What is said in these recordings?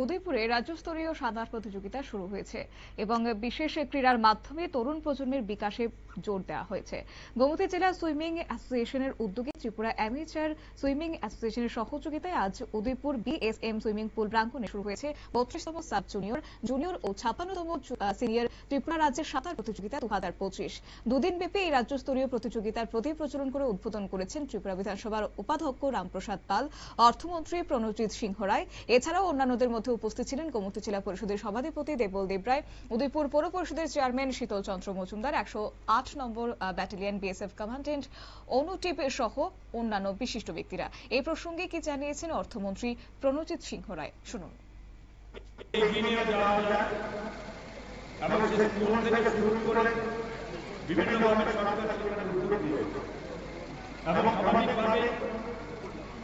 উদয়পুরে রাজ্যস্তরীয় সাঁতার প্রতিযোগিতা শুরু হয়েছে এবং বিশেষ ক্রীড়ার মাধ্যমে তরুণ প্রজন্মের বিকাশে জোর দেওয়া হয়েছে। গোমতী জেলা সুইমিং অ্যাসোসিয়েশনের উদ্যোগে ত্রিপুরা অ্যামেচার সুইমিং অ্যাসোসিয়েশনের সহযোগিতায় আজ উদয়পুর বিএসএম সুইমিং পুল প্রাঙ্গণে শুরু হয়েছে 32তম সাব জুনিয়র, জুনিয়র ও 56তম সিনিয়র ত্রিপুরা রাজ্যের সাঁতার প্রতিযোগিতা 2025। দুদিন ব্যাপী এই রাজ্যস্তরীয় প্রতিযোগিতার প্রদীপ প্রজ্বলন করে উদ্বোধন করেছেন ত্রিপুরা বিধানসভার উপাধ্যক্ষ রামপ্রসাদ পাল, অর্থমন্ত্রী প্রণজিৎ সিংহ রায়। এছাড়াও অন্যান্যদের মধ্যে উপস্থিত ছিলেন গোমতী জেলা পরিষদের সভাধিপতি দেবল দেবরায়, উদয়পুর পৌর পরিষদের চেয়ারম্যান শীতল চন্দ্র মজুমদার, 108 নম্বর ব্যাটালিয়ন বিএসএফ কমান্ড্যান্ট অনুটিপ সহ অন্যান্য বিশিষ্ট ব্যক্তিরা। এই প্রসঙ্গে কি জানিয়েছেন অর্থমন্ত্রী প্রণজিৎ সিংহ রায়, শুনুন।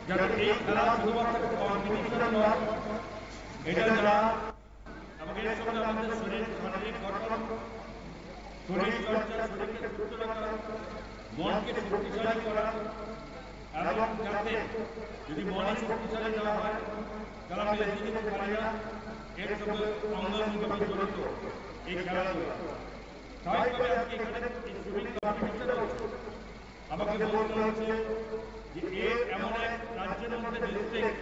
যাতে এই খেলা শুধুমাত্র কম্পিটিশন নয়, এটা যারা আমাদের সঙ্গে আমাদের শারীরিক গঠন, শরীর চর্চা, শরীরকে সুস্থ রাখা, মনকে শক্তিশালী করা, এবং যাতে যদি মনে শক্তিশালী না হয় তাহলে আমরা এগিয়ে যেতে পারি না। এর সঙ্গে অঙ্গাঙ্গিভাবে জড়িত এই খেলাধুলা। স্বাভাবিকভাবে আজকে এখানে এই সুইমিং কম্পিটিশন হচ্ছে, আমাকে বলতে হচ্ছে যে এর এমন এক রাজ্যের মধ্যে ডিস্ট্রিক্ট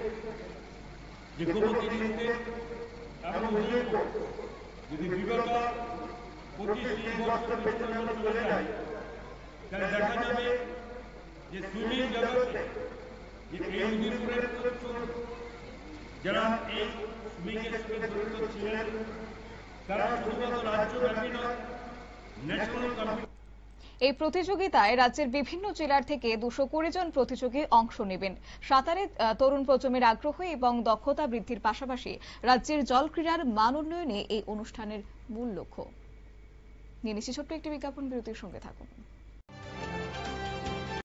যে গোমতী ডিস্ট্রিক্ট এবং উদয়পুর যদি বিগত 25-30 বছর পেছনে আমরা চলে যাই তাহলে দেখা যাবে যে সুইমিং জগতে যে এই উদয়পুরের প্রচুর যারা এই সুইমিং এর সঙ্গে জড়িত ছিলেন তারা শুধুমাত্র রাজ্যব্যাপী নয়, ন্যাশনাল কম্পিটিশন। এই প্রতিযোগিতায় রাজ্যের বিভিন্ন জেলার থেকে 220 জন প্রতিযোগী অংশ নেবেন। সাঁতারে তরুণ প্রজন্মের আগ্রহ এবং দক্ষতা বৃদ্ধির পাশাপাশি রাজ্যের জল ক্রীড়ার মান উন্নয়নে এই অনুষ্ঠানের মূল লক্ষ্য। নিয়ে নিচ্ছি ছোট্ট একটি বিজ্ঞাপন বিরতির, সঙ্গে থাকুন।